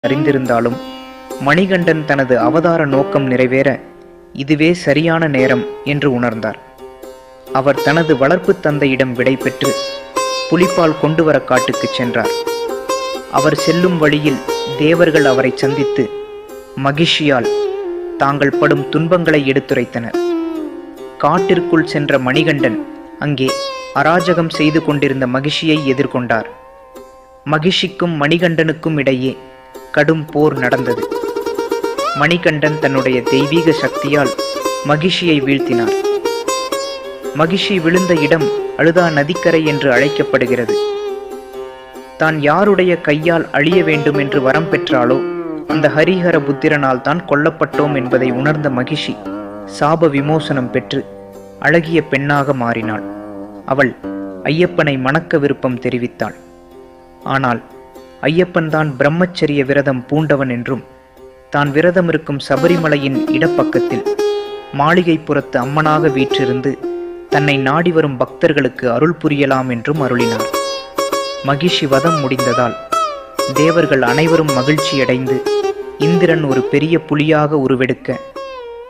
அறிந்திருந்தாலும் மணிகண்டன் தனது அவதார நோக்கம் நிறைவேற இதுவே சரியான நேரம் என்று உணர்ந்தார். அவர் தனது வளர்ப்பு தந்தையிடம் விடை பெற்று புலிப்பால் கொண்டு வர காட்டுக்கு சென்றார். அவர் செல்லும் வழியில் தேவர்கள் அவரை சந்தித்து மகிழ்ச்சியால் தாங்கள் படும் துன்பங்களை எடுத்துரைத்தனர். காட்டிற்குள் சென்ற மணிகண்டன் அங்கே அராஜகம் செய்து கொண்டிருந்த மகிழ்ச்சியை எதிர்கொண்டார். மகிழ்ச்சிக்கும் மணிகண்டனுக்கும் இடையே கடும் போர் நடந்தது. மணிகண்டன் தன்னுடைய தெய்வீக சக்தியால் மகிழ்ச்சியை வீழ்த்தினார். மகிழ்ச்சி விழுந்த இடம் அழுதா நதிக்கரை என்று அழைக்கப்படுகிறது. தான் யாருடைய கையால் அழிய வேண்டும் என்று வரம் பெற்றாலோ அந்த ஹரிஹர புத்திரனால் தான் கொல்லப்பட்டோம் என்பதை உணர்ந்த மகிழ்ச்சி சாப விமோசனம் பெற்று அழகிய பெண்ணாக மாறினாள். அவள் ஐயப்பனை மணக்க விருப்பம் தெரிவித்தாள். ஆனால் ஐயப்பன் தான் பிரம்மச்சரிய விரதம் பூண்டவன் என்றும் தான் விரதம் இருக்கும் சபரிமலையின் இடப்பக்கத்தில் மாளிகைப்புறத்து அம்மனாக வீற்றிருந்து தன்னை நாடி வரும் பக்தர்களுக்கு அருள் புரியலாம் என்றும் அருளினார். மகிழ்ச்சி வதம் முடிந்ததால் தேவர்கள் அனைவரும் மகிழ்ச்சியடைந்து இந்திரன் ஒரு பெரிய புலியாக உருவெடுக்க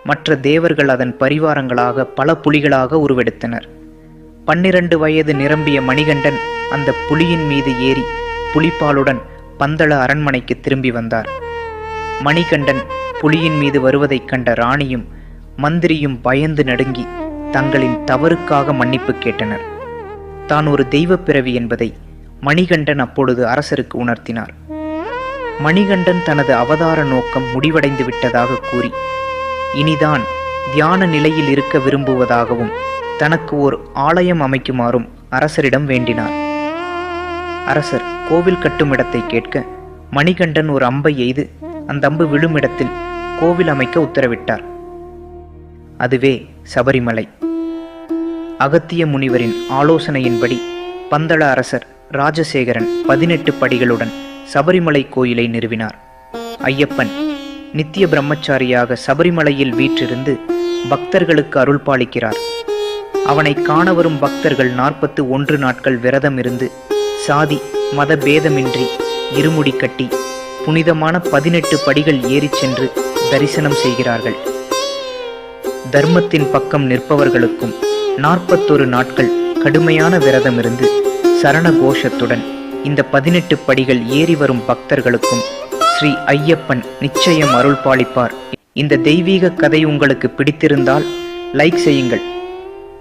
மற்ற தேவர்கள் அதன் பரிவாரங்களாக பல புலிகளாக உருவெடுத்தனர். 12 வயது நிரம்பிய மணிகண்டன் அந்த புலியின் மீது ஏறி புலிப்பாலுடன் பந்தள அரண்மனைக்கு திரும்பி வந்தார். மணிகண்டன் புலியின் மீது வருவதைக் கண்ட ராணியும் மந்திரியும் பயந்து நடுங்கி தங்களின் தவறுக்காக மன்னிப்பு கேட்டனர். தான் ஒரு தெய்வ பிறவி என்பதை மணிகண்டன் அப்பொழுது அரசருக்கு உணர்த்தினார். மணிகண்டன் தனது அவதார நோக்கம் முடிவடைந்து விட்டதாக கூறி இனிதான் தியான நிலையில் இருக்க விரும்புவதாகவும் தனக்கு ஓர் ஆலயம் அமைக்குமாறும் அரசரிடம் வேண்டினார். அரசர் கோவில் கட்டும் இடத்தை கேட்க மணிகண்டன் ஒரு அம்பை எய்து அந்த அம்பு விழும் இடத்தில் கோவில் அமைக்க உத்தரவிட்டார். அதுவே சபரிமலை. அகத்திய முனிவரின் ஆலோசனையின்படி பந்தள அரசர் ராஜசேகரன் 18 படிகளுடன் சபரிமலை கோயிலை நிறுவினார். ஐயப்பன் நித்திய பிரம்மச்சாரியாக சபரிமலையில் வீற்றிருந்து பக்தர்களுக்கு அருள் பாலிக்கிறார். அவனை காண வரும் பக்தர்கள் 41 நாட்கள் விரதம் இருந்து சாதி மத பேதமின்றி இருமுடி கட்டி புனிதமான 18 படிகள் ஏறிச் சென்று தரிசனம் செய்கிறார்கள். தர்மத்தின் பக்கம் நிற்பவர்களுக்கும் 41 நாட்கள் கடுமையான விரதம் இருந்து சரண கோஷத்துடன் இந்த 18 படிகள் ஏறி வரும் பக்தர்களுக்கும் ஸ்ரீ ஐயப்பன் நிச்சயம் அருள் பாலிப்பார். இந்த தெய்வீக கதை உங்களுக்கு பிடித்திருந்தால் லைக் செய்யுங்கள்.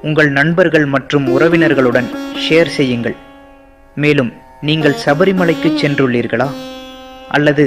உங்கள் நண்பர்கள் மற்றும் உறவினர்களுடன் ஷேர் செய்யுங்கள். மேலும் நீங்கள் சபரிமலைக்கு சென்றுள்ளீர்களா? அல்லது